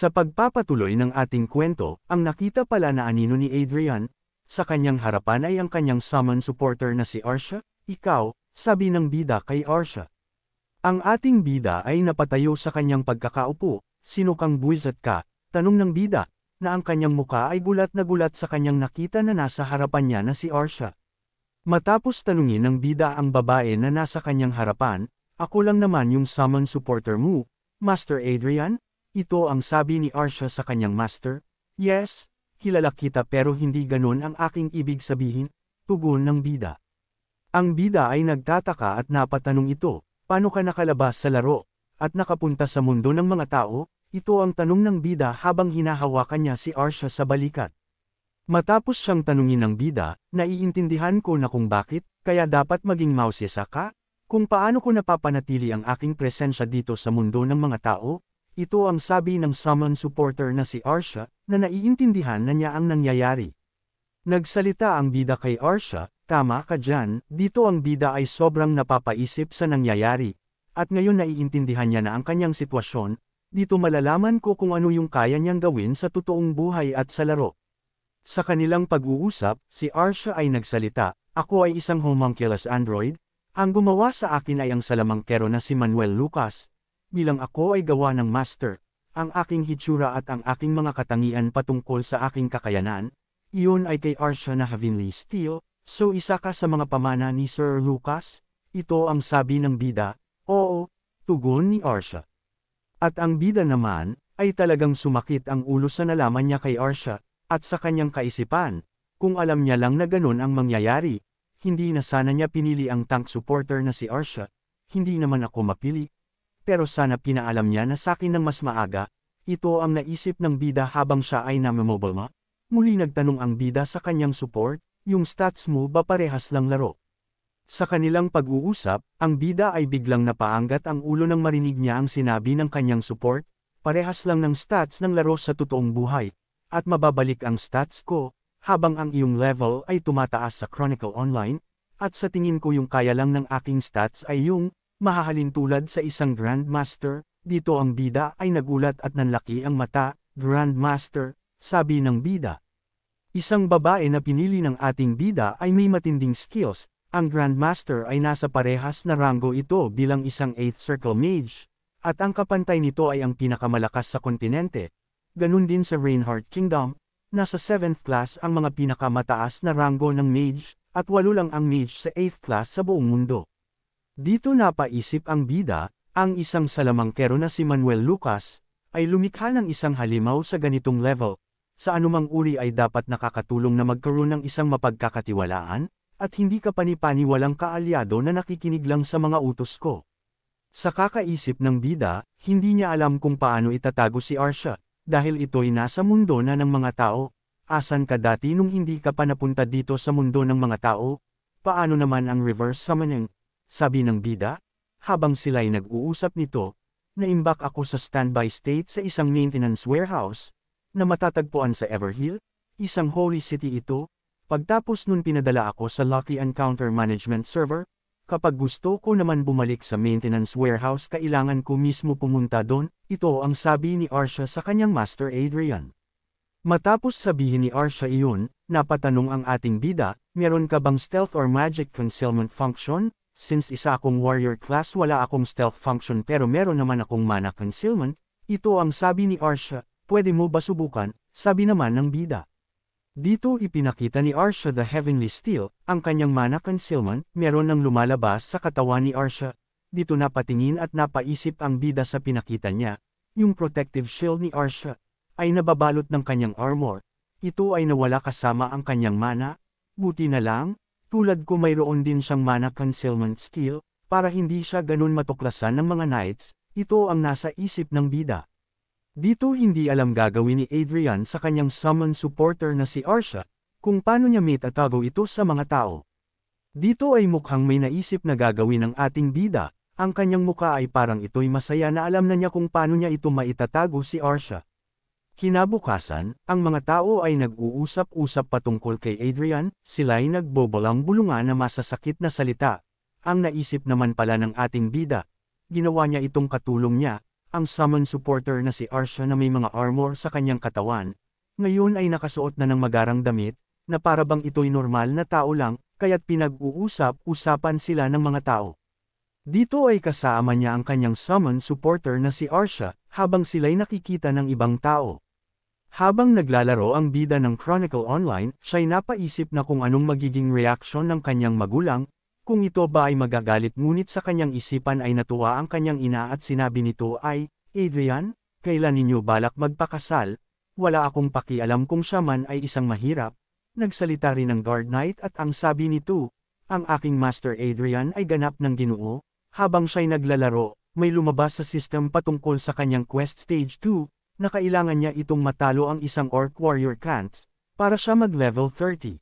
Sa pagpapatuloy ng ating kwento, ang nakita pala na anino ni Adrian, sa kanyang harapan ay ang kanyang summon supporter na si Arcia. Ikaw, sabi ng bida kay Arcia. Ang ating bida ay napatayo sa kanyang pagkakaupo. Sino kang buwisit ka? Tanong ng bida, na ang kanyang muka ay gulat na gulat sa kanyang nakita na nasa harapan niya na si Arcia. Matapos tanungin ng bida ang babae na nasa kanyang harapan, ako lang naman yung summon supporter mo, Master Adrian? Ito ang sabi ni Arcia sa kanyang master. Yes, kilala kita pero hindi ganun ang aking ibig sabihin, tugon ng bida. Ang bida ay nagtataka at napatanong ito, paano ka nakalabas sa laro, at nakapunta sa mundo ng mga tao? Ito ang tanong ng bida habang hinahawakan niya si Arcia sa balikat. Matapos siyang tanungin ng bida, naiintindihan ko na kung bakit, kaya dapat maging mausisa ka, kung paano ko napapanatili ang aking presensya dito sa mundo ng mga tao. Ito ang sabi ng summon supporter na si Arcia, na naiintindihan na niya ang nangyayari. Nagsalita ang bida kay Arcia, tama ka dyan, dito ang bida ay sobrang napapaisip sa nangyayari, at ngayon naiintindihan niya na ang kanyang sitwasyon, dito malalaman ko kung ano yung kaya niyang gawin sa totoong buhay at sa laro. Sa kanilang pag-uusap, si Arcia ay nagsalita, ako ay isang homunculus android, ang gumawa sa akin ay ang salamangkero na si Manuel Lucas. Bilang ako ay gawa ng master, ang aking hitsura at ang aking mga katangian patungkol sa aking kakayanan, iyon ay kay Arcia na heavenly steel, so isa ka sa mga pamana ni Sir Lucas? Ito ang sabi ng bida, oo, tugon ni Arcia. At ang bida naman, ay talagang sumakit ang ulo sa nalaman niya kay Arcia, at sa kanyang kaisipan, kung alam niya lang na ganun ang mangyayari, hindi na sana niya pinili ang tank supporter na si Arcia, hindi naman ako mapili. Pero sana pinaalam niya na sakin ng mas maaga, ito ang naisip ng bida habang siya ay namamobile. Muli nagtanong ang bida sa kanyang support, yung stats mo ba parehas lang laro? Sa kanilang pag-uusap, ang bida ay biglang napaangat ang ulo nang marinig niya ang sinabi ng kanyang support, parehas lang ng stats ng laro sa totoong buhay, at mababalik ang stats ko, habang ang iyong level ay tumataas sa Chronicle Online, at sa tingin ko yung kaya lang ng aking stats ay yung mahahalin tulad sa isang Grandmaster. Dito ang bida ay nagulat at nanlaki ang mata. Grandmaster, sabi ng bida. Isang babae na pinili ng ating bida ay may matinding skills. Ang Grandmaster ay nasa parehas na ranggo ito bilang isang 8th Circle Mage, at ang kapantay nito ay ang pinakamalakas sa kontinente. Ganun din sa Reinhardt Kingdom, nasa 7th class ang mga pinakamataas na ranggo ng Mage, at 8 lang ang Mage sa 8th class sa buong mundo. Dito napaisip ang bida, ang isang salamangkero na si Manuel Lucas, ay lumikha ng isang halimaw sa ganitong level. Sa anumang uri ay dapat nakakatulong na magkaroon ng isang mapagkakatiwalaan, at hindi ka panipaniwalang kaalyado na nakikinig lang sa mga utos ko. Sa kakaisip ng bida, hindi niya alam kung paano itatago si Arcia, dahil ito'y nasa mundo na ng mga tao. Asan ka dati nung hindi ka pa napunta dito sa mundo ng mga tao? Paano naman ang reverse summoning? Sabi ng bida, habang sila'y nag-uusap nito, naimbak ako sa standby state sa isang maintenance warehouse, na matatagpuan sa Everhill, isang holy city ito. Pagtapos nun pinadala ako sa Lucky Encounter Management Server, kapag gusto ko naman bumalik sa maintenance warehouse kailangan ko mismo pumunta doon. Ito ang sabi ni Arcia sa kanyang Master Adrian. Matapos sabihin ni Arcia iyon, napatanong ang ating bida, meron ka bang stealth or magic concealment function? Since isa akong warrior class wala akong stealth function pero meron naman akong mana concealment, ito ang sabi ni Arcia, pwede mo ba subukan? Sabi naman ng bida. Dito ipinakita ni Arcia the Heavenly Steel, ang kanyang mana concealment, meron nang lumalabas sa katawan ni Arcia. Dito napatingin at napaisip ang bida sa pinakita niya, yung protective shield ni Arcia, ay nababalot ng kanyang armor. Ito ay nawala kasama ang kanyang mana, buti na lang. Tulad ko mayroon din siyang mana concealment skill, para hindi siya ganun matuklasan ng mga knights, ito ang nasa isip ng bida. Dito hindi alam gagawin ni Adrian sa kanyang summon supporter na si Arcia, kung paano niya maitatago ito sa mga tao. Dito ay mukhang may naisip na gagawin ng ating bida, ang kanyang muka ay parang ito'y masaya na alam na niya kung paano niya ito maitatago si Arcia. Kinabukasan, ang mga tao ay nag-uusap-usap patungkol kay Adrian, sila'y nagbobolang bulungan na masasakit na salita. ang naisip naman pala ng ating bida. Ginawa niya itong katulong niya, ang summon supporter na si Arshia na may mga armor sa kanyang katawan. Ngayon ay nakasuot na ng magarang damit, na para bang ito'y normal na tao lang, kaya't pinag-uusap-usapan sila ng mga tao. Dito ay kasama niya ang kanyang summon supporter na si Arshia, habang sila'y nakikita ng ibang tao. Habang naglalaro ang bida ng Chronicle Online, siya'y napaisip na kung anong magiging reaksyon ng kanyang magulang, kung ito ba ay magagalit, ngunit sa kanyang isipan ay natuwa ang kanyang ina at sinabi nito ay, "Adrian, kailan ninyo balak magpakasal? Wala akong pakialam kung siya man ay isang mahirap." Nagsalita rin ang guard knight at ang sabi nito, "Ang aking Master Adrian ay ganap ng Ginoo." Habang siya'y naglalaro, may lumabas sa system patungkol sa kanyang quest stage 2, na kailangan niya itong matalo ang isang orc warrior Khants, para siya mag-level 30.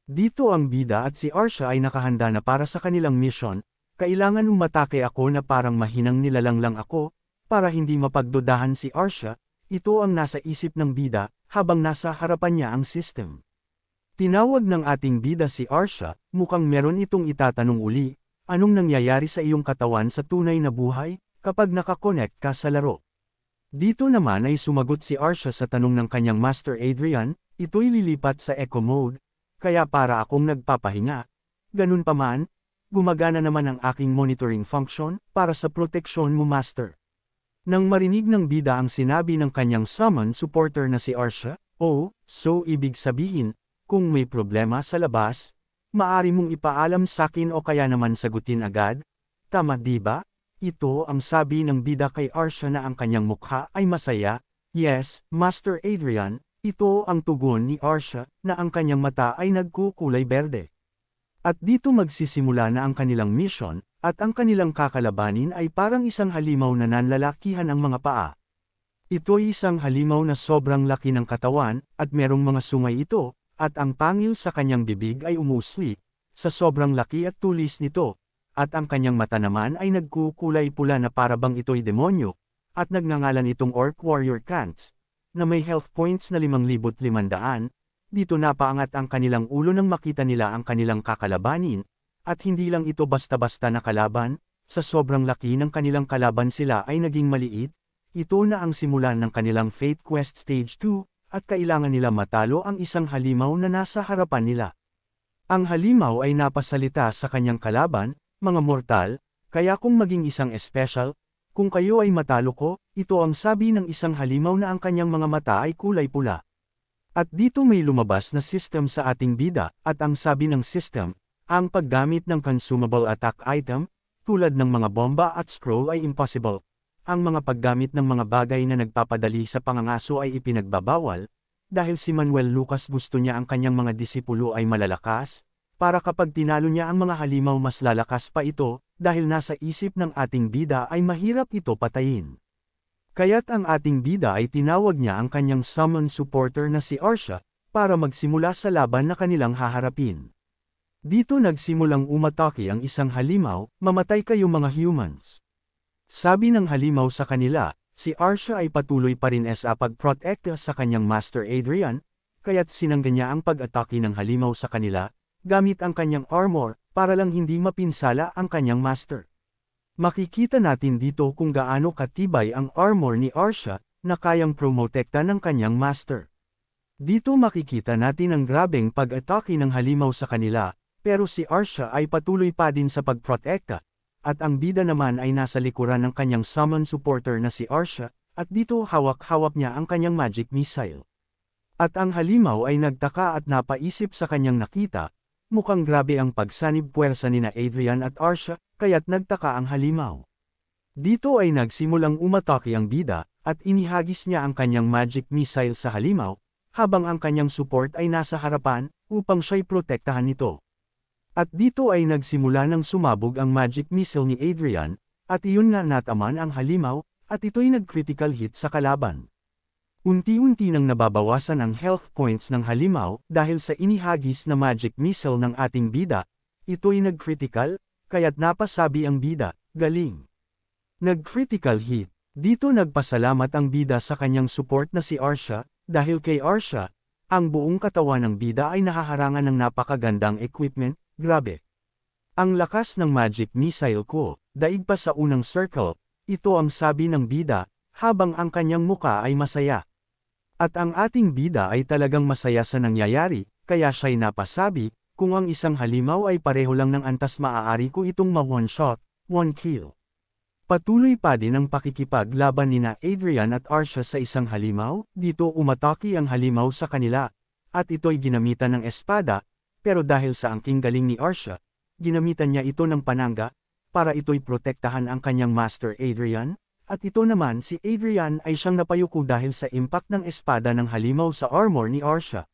Dito ang bida at si Arshia ay nakahanda na para sa kanilang mission. Kailangan umatake ako na parang mahinang nilalang lang ako, para hindi mapagdudahan si Arshia. Ito ang nasa isip ng bida, habang nasa harapan niya ang system. Tinawag ng ating bida si Arshia, mukhang meron itong itatanong uli, "Anong nangyayari sa iyong katawan sa tunay na buhay, kapag nakakonect ka sa laro?" Dito naman ay sumagot si Arshia sa tanong ng kanyang Master Adrian, "Ito'y lilipat sa eco mode, kaya para akong nagpapahinga. Ganun pa man, gumagana naman ang aking monitoring function, para sa proteksyon mo Master." Nang marinig ng bida ang sinabi ng kanyang summon supporter na si Arshia, "Oh, so ibig sabihin, kung may problema sa labas, maari mong ipaalam sakin o kaya naman sagutin agad? Tama di ba?" Ito ang sabi ng bida kay Arshia na ang kanyang mukha ay masaya. "Yes, Master Adrian." Ito ang tugon ni Arshia, na ang kanyang mata ay nagkukulay berde. At dito magsisimula na ang kanilang mission, at ang kanilang kakalabanin ay parang isang halimaw na nanlalakihan ang mga paa. Ito'y isang halimaw na sobrang laki ng katawan, at merong mga sungay ito, at ang pangil sa kanyang bibig ay umusli, sa sobrang laki at tulis nito. At ang kanyang mata naman ay nagkukulay pula na para bang ito'y demonyo, at nagngangalan itong Orc Warrior Khants, na may health points na 5,500, dito napaangat ang kanilang ulo nang makita nila ang kanilang kakalabanin, at hindi lang ito basta-basta na kalaban, sa sobrang laki ng kanilang kalaban sila ay naging maliit, ito na ang simulan ng kanilang Fate Quest Stage 2, at kailangan nila matalo ang isang halimaw na nasa harapan nila. Ang halimaw ay napasalita sa kanyang kalaban, "Mga mortal, kaya kung maging isang special, kung kayo ay matalo ko," ito ang sabi ng isang halimaw na ang kanyang mga mata ay kulay pula. At dito may lumabas na system sa ating bida, at ang sabi ng system, ang paggamit ng consumable attack item, tulad ng mga bomba at scroll ay impossible. Ang mga paggamit ng mga bagay na nagpapadali sa pangangaso ay ipinagbabawal, dahil si Manuel Lucas gusto niya ang kanyang mga disipulo ay malalakas, para kapag tinalo niya ang mga halimaw mas lalakas pa ito, dahil nasa isip ng ating bida ay mahirap ito patayin. Kaya't ang ating bida ay tinawag niya ang kanyang summon supporter na si Arshia, para magsimula sa laban na kanilang haharapin. Dito nagsimulang umatake ang isang halimaw, "Mamatay kayo mga humans." Sabi ng halimaw sa kanila, si Arshia ay patuloy pa rin sa pagprotekta sa kanyang Master Adrian, kaya't sinangga niya ang pag-atake ng halimaw sa kanila, gamit ang kanyang armor, para lang hindi mapinsala ang kanyang master. Makikita natin dito kung gaano katibay ang armor ni Arshia, na kayang promotekta ng kanyang master. Dito makikita natin ang grabeng pag-atake ng halimaw sa kanila, pero si Arshia ay patuloy pa din sa pagprotekta, at ang bida naman ay nasa likuran ng kanyang summon supporter na si Arshia, at dito hawak-hawak niya ang kanyang magic missile. At ang halimaw ay nagtaka at napaisip sa kanyang nakita, mukhang grabe ang pagsanib puwersa nina Adrian at Arshia, kaya't nagtaka ang halimaw. Dito ay nagsimulang umatake ang bida, at inihagis niya ang kanyang magic missile sa halimaw, habang ang kanyang support ay nasa harapan, upang siya'y protektahan nito. At dito ay nagsimula ng sumabog ang magic missile ni Adrian, at iyon nga nataman ang halimaw, at ito'y nag-critical hit sa kalaban. Unti-unti nang nababawasan ang health points ng halimaw dahil sa inihagis na magic missile ng ating bida, ito'y nag-critical, kaya't napasabi ang bida, "Galing." Nag-critical hit. Dito nagpasalamat ang bida sa kanyang support na si Arshia, dahil kay Arshia, ang buong katawan ng bida ay nahaharangan ng napakagandang equipment, grabe. Ang lakas ng magic missile ko, daig pa sa unang circle, ito ang sabi ng bida, habang ang kanyang muka ay masaya. At ang ating bida ay talagang masaya sa nangyayari, kaya siya'y napasabi, kung ang isang halimaw ay pareho lang ng antas maaari ko itong ma-one shot, one kill. Patuloy pa din ang pakikipaglaban nina Adrian at Arcia sa isang halimaw, dito umatake ang halimaw sa kanila, at ito'y ginamitan ng espada, pero dahil sa angking galing ni Arcia, ginamitan niya ito ng panangga, para ito'y protektahan ang kanyang master Adrian, at ito naman si Adrian ay siyang napayuko dahil sa impact ng espada ng halimaw sa armor ni Arcia.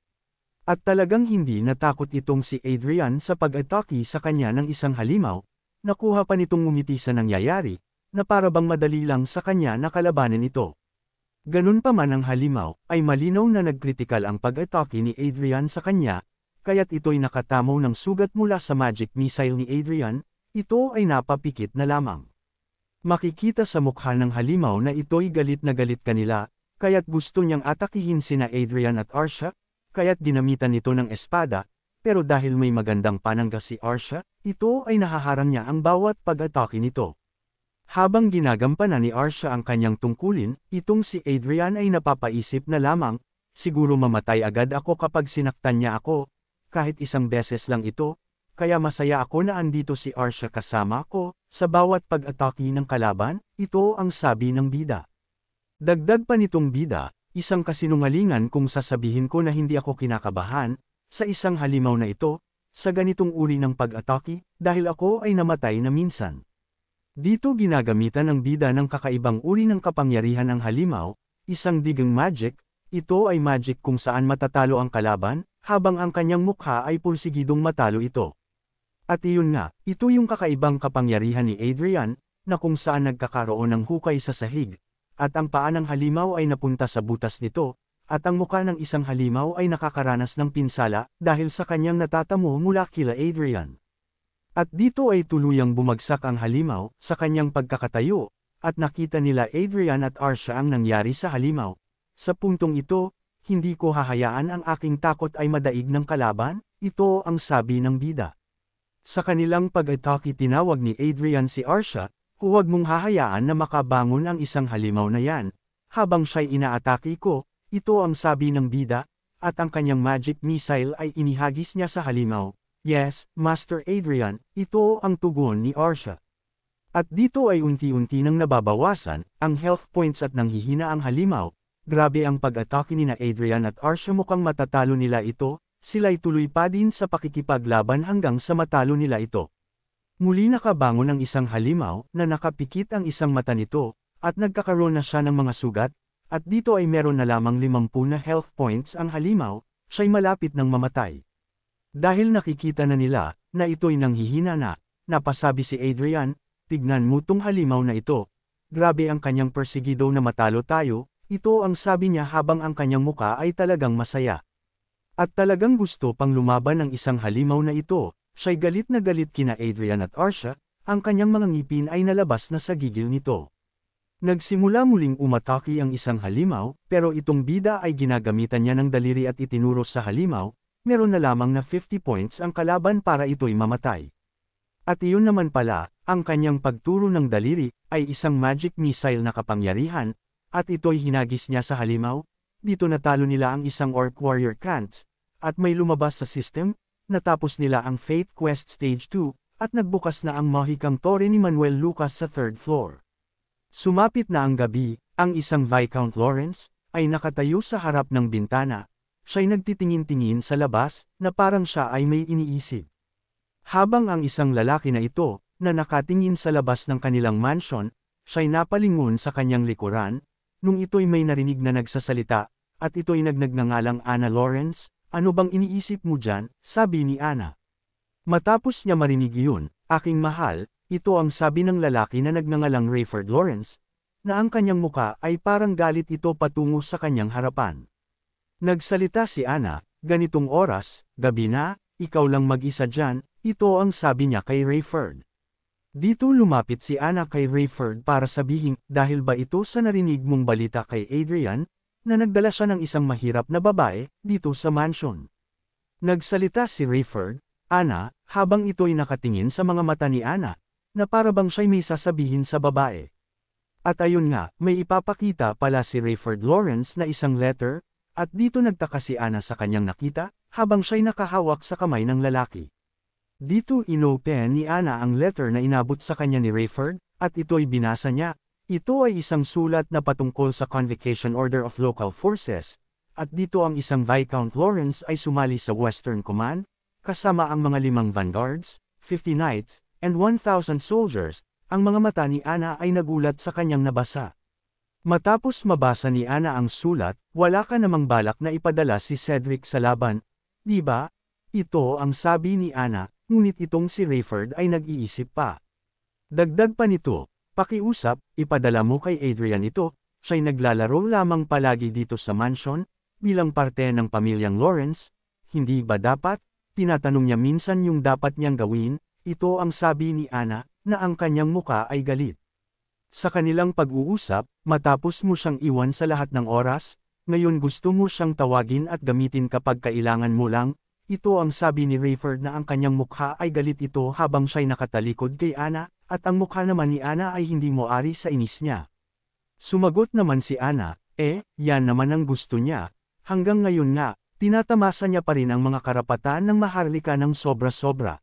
At talagang hindi natakot itong si Adrian sa pag-atake sa kanya ng isang halimaw, nakuha pa nitong ngumiti sa nangyayari, na para bang madali lang sa kanya na kalabanin ito. Ganun pa man ang halimaw, ay malinaw na nagkritikal ang pag-atake ni Adrian sa kanya, kaya't ito'y nakatamo ng sugat mula sa magic missile ni Adrian, ito ay napapikit na lamang. Makikita sa mukha ng halimaw na ito'y galit na galit kanila, kaya't gusto niyang atakihin sina Adrian at Arcia, kaya't ginamitan nito ng espada, pero dahil may magandang panangga si Arcia, ito ay nahaharang niya ang bawat pag-atake nito. Habang ginagampanan ni Arcia ang kanyang tungkulin, itong si Adrian ay napapaisip na lamang, siguro mamatay agad ako kapag sinaktan niya ako, kahit isang beses lang ito, kaya masaya ako na andito si Arcia kasama ko, sa bawat pag-atake ng kalaban, ito ang sabi ng bida. Dagdag pa nitong bida, isang kasinungalingan kung sasabihin ko na hindi ako kinakabahan, sa isang halimaw na ito, sa ganitong uri ng pag-atake, dahil ako ay namatay na minsan. Dito ginagamitan ng bida ng kakaibang uri ng kapangyarihan ng halimaw, isang digang magic, ito ay magic kung saan matatalo ang kalaban, habang ang kanyang mukha ay pursigidong matalo ito. At iyon nga, ito yung kakaibang kapangyarihan ni Adrian, na kung saan nagkakaroon ng hukay sa sahig, at ang paa ng halimaw ay napunta sa butas nito, at ang mukha ng isang halimaw ay nakakaranas ng pinsala, dahil sa kanyang natatamo mula kila Adrian. At dito ay tuluyang bumagsak ang halimaw, sa kanyang pagkakatayo, at nakita nila Adrian at Arcia ang nangyari sa halimaw. Sa puntong ito, hindi ko hahayaan ang aking takot ay madaig ng kalaban, ito ang sabi ng bida. Sa kanilang pag-atake tinawag ni Adrian si Arcia, huwag mong hahayaan na makabangon ang isang halimaw na yan. Habang siya'y inaatake ko, ito ang sabi ng bida, at ang kanyang magic missile ay inihagis niya sa halimaw. Yes, Master Adrian, ito ang tugon ni Arcia. At dito ay unti-unti nang nababawasan, ang health points at nanghihina ang halimaw. Grabe ang pag-atake ni na Adrian at Arcia, mukhang matatalo nila ito, sila'y tuloy pa din sa pakikipaglaban hanggang sa matalo nila ito. Muli nakabangon ang isang halimaw, na nakapikit ang isang mata nito, at nagkakaroon na siya ng mga sugat, at dito ay meron na lamang 50 na health points ang halimaw, siya'y malapit ng mamatay. Dahil nakikita na nila, na ito'y nanghihina na, napasabi si Adrian, tignan mo tong halimaw na ito. Grabe ang kanyang persigido na matalo tayo, ito ang sabi niya habang ang kanyang muka ay talagang masaya. At talagang gusto pang lumaban ng isang halimaw na ito, siya'y galit na galit kina Adrian at Arcia, ang kanyang mga ngipin ay nalabas na sa gigil nito. Nagsimula muling umatake ang isang halimaw, pero itong bida ay ginagamitan niya ng daliri at itinuro sa halimaw, meron na lamang na 50 points ang kalaban para ito'y mamatay. At iyon naman pala, ang kanyang pagturo ng daliri, ay isang magic missile na kapangyarihan, at ito'y hinagis niya sa halimaw, dito natalo nila ang isang Orc Warrior Khants, at may lumabas sa system, natapos nila ang Faith Quest Stage 2, at nagbukas na ang mahikang tore ni Manuel Lucas sa 3rd floor. Sumapit na ang gabi, ang isang Viscount Lawrence, ay nakatayo sa harap ng bintana. Siya'y nagtitingin-tingin sa labas, na parang siya ay may iniisip. Habang ang isang lalaki na ito, na nakatingin sa labas ng kanilang mansion, siya'y napalingon sa kanyang likuran, nung ito'y may narinig na nagsasalita, at ito'y nagngangalang Anna Lawrence, ano bang iniisip mo dyan, sabi ni Anna. Matapos niya marinig iyon, aking mahal, ito ang sabi ng lalaki na nagngangalang Rayford Lawrence, na ang kanyang muka ay parang galit ito patungo sa kanyang harapan. Nagsalita si Anna, ganitong oras, gabi na, ikaw lang mag-isa dyan, ito ang sabi niya kay Rayford. Dito lumapit si Anna kay Rayford para sabihin, dahil ba ito sa narinig mong balita kay Adrian, na nagdala siya ng isang mahirap na babae, dito sa mansion. Nagsalita si Rayford, Anna, habang ito'y nakatingin sa mga mata ni Ana, na parabang siya'y may sasabihin sa babae. At ayun nga, may ipapakita pala si Rayford Lawrence na isang letter, at dito nagtaka si Ana sa kanyang nakita, habang siya'y nakahawak sa kamay ng lalaki. Dito inopen ni Ana ang letter na inabot sa kanya ni Rayford, at ito'y binasa niya. Ito ay isang sulat na patungkol sa Convocation Order of Local Forces, at dito ang isang Viscount Lawrence ay sumali sa Western Command, kasama ang mga 5 vanguards, 50 knights, and 1,000 soldiers. Ang mga mata ni Ana ay nagulat sa kanyang nabasa. Matapos mabasa ni Ana ang sulat, wala ka namang balak na ipadala si Cedric sa laban, di ba? Ito ang sabi ni Ana, ngunit itong si Rayford ay nag-iisip pa. Dagdag pa nito, pakiusap, ipadala mo kay Adrian ito, siya'y naglalaro lamang palagi dito sa mansion, bilang parte ng pamilyang Lawrence, hindi ba dapat? Tinatanong niya minsan yung dapat niyang gawin, ito ang sabi ni Ana, na ang kanyang muka ay galit. Sa kanilang pag-uusap, matapos mo siyang iwan sa lahat ng oras, ngayon gusto mo siyang tawagin at gamitin kapag kailangan mo lang, ito ang sabi ni Rayford na ang kanyang mukha ay galit ito habang siya'y nakatalikod kay Ana, at ang mukha naman ni Ana ay hindi moari sa inis niya. Sumagot naman si Ana, yan naman ang gusto niya, hanggang ngayon nga, tinatamasa niya pa rin ang mga karapatan ng maharlika ng sobra-sobra.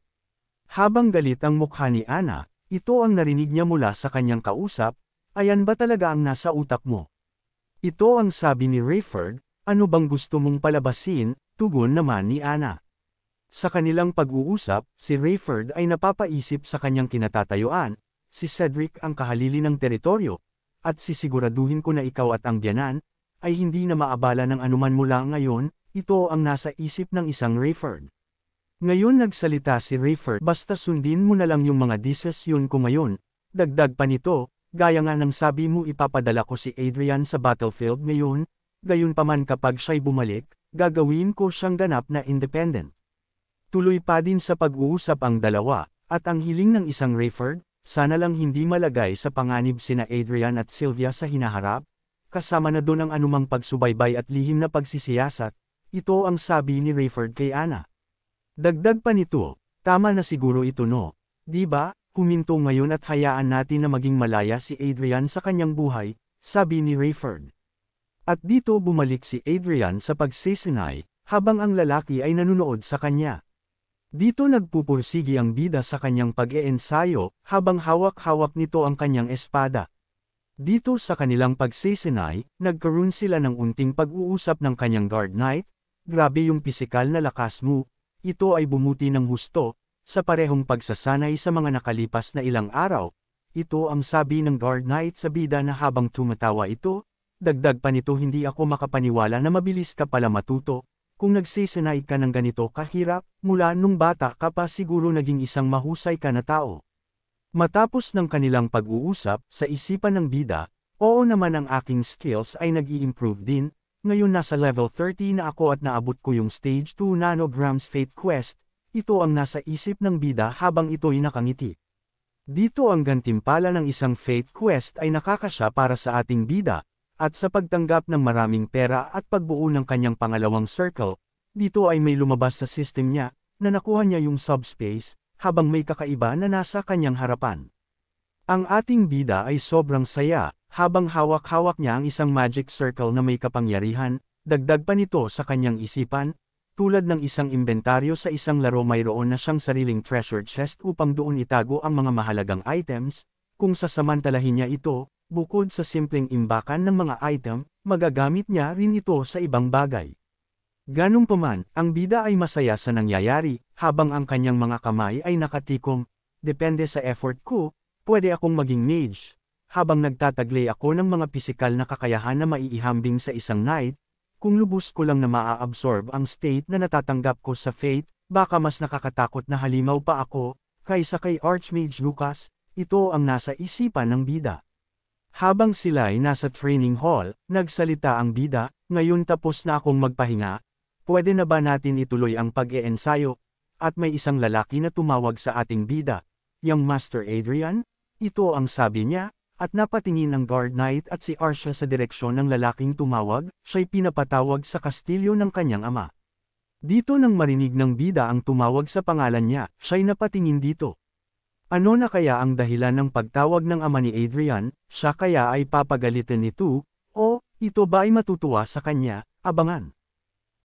Habang galit ang mukha ni Ana, ito ang narinig niya mula sa kanyang kausap, ayan ba talaga ang nasa utak mo? Ito ang sabi ni Rayford, ano bang gusto mong palabasin, tugon naman ni Ana. Sa kanilang pag-uusap, si Rayford ay napapaisip sa kanyang kinatatayuan, si Cedric ang kahalili ng teritoryo, at sisiguraduhin ko na ikaw at ang biyanan, ay hindi na maabala ng anuman mula ngayon, ito ang nasa isip ng isang Rayford. Ngayon nagsalita si Rayford, basta sundin mo na lang yung mga desisyon ko ngayon. Dagdag pa nito, gaya nga ng sabi mo ipapadala ko si Adrian sa battlefield ngayon, gayunpaman kapag siya'y bumalik, gagawin ko siyang ganap na independent. Tuloy pa din sa pag-uusap ang dalawa, at ang hiling ng isang Rayford, sana lang hindi malagay sa panganib sina Adrian at Sylvia sa hinaharap, kasama na doon ang anumang pagsubaybay at lihim na pagsisiyasat, ito ang sabi ni Rayford kay Ana. Dagdag pa nito, tama na siguro ito no, di ba? Huminto ngayon at hayaan natin na maging malaya si Adrian sa kanyang buhay, sabi ni Rayford. At dito bumalik si Adrian sa pagsisinay, habang ang lalaki ay nanunood sa kanya. Dito nagpupursigi ang bida sa kanyang pag-eensayo, habang hawak-hawak nito ang kanyang espada. Dito sa kanilang pagsisinay, nagkaroon sila ng unting pag-uusap ng kanyang guard knight, grabe yung pisikal na lakas mo. Ito ay bumuti ng husto, sa parehong pagsasanay sa mga nakalipas na ilang araw. Ito ang sabi ng guard knight sa bida na habang tumatawa ito, dagdag pa nito hindi ako makapaniwala na mabilis ka pala matuto, kung nagsisanay ka ng ganito kahirap, mula nung bata ka pa siguro naging isang mahusay ka na tao. Matapos ng kanilang pag-uusap, sa isipan ng bida, oo naman ang aking skills ay nag-i-improve din. Ngayon nasa level 30 na ako at naabot ko yung stage 2 nanograms Fate Quest, ito ang nasa isip ng bida habang ito'y nakangiti. Dito ang gantimpala ng isang Fate Quest ay nakakasya para sa ating bida, at sa pagtanggap ng maraming pera at pagbuo ng kanyang pangalawang circle, dito ay may lumabas sa system niya, na nakuha niya yung subspace, habang may kakaiba na nasa kanyang harapan. Ang ating bida ay sobrang saya, habang hawak-hawak niya ang isang magic circle na may kapangyarihan, dagdag pa nito sa kanyang isipan, tulad ng isang inventaryo sa isang laro mayroon na siyang sariling treasure chest upang doon itago ang mga mahalagang items, kung sasamantalahin niya ito, bukod sa simpleng imbakan ng mga item, magagamit niya rin ito sa ibang bagay. Ganun pa man, ang bida ay masaya sa nangyayari, habang ang kanyang mga kamay ay nakatikom, depende sa effort ko, pwede akong maging mage. Habang nagtataglay ako ng mga pisikal na kakayahan na maiihambing sa isang knight, kung lubos ko lang na maa-absorb ang state na natatanggap ko sa Fate, baka mas nakakatakot na halimaw pa ako, kaysa kay Archmage Lucas, ito ang nasa isipan ng bida. Habang sila'y nasa training hall, nagsalita ang bida, ngayon tapos na akong magpahinga, pwede na ba natin ituloy ang pag-eensayo? At may isang lalaki na tumawag sa ating bida, Young Master Adrian? Ito ang sabi niya. At napatingin ang guard knight at si Arcia sa direksyon ng lalaking tumawag, siya'y pinapatawag sa kastilyo ng kanyang ama. Dito nang marinig ng bida ang tumawag sa pangalan niya, siya'y napatingin dito. Ano na kaya ang dahilan ng pagtawag ng ama ni Adrian, siya kaya ay papagalitin ito, o, ito ba ay matutuwa sa kanya, abangan.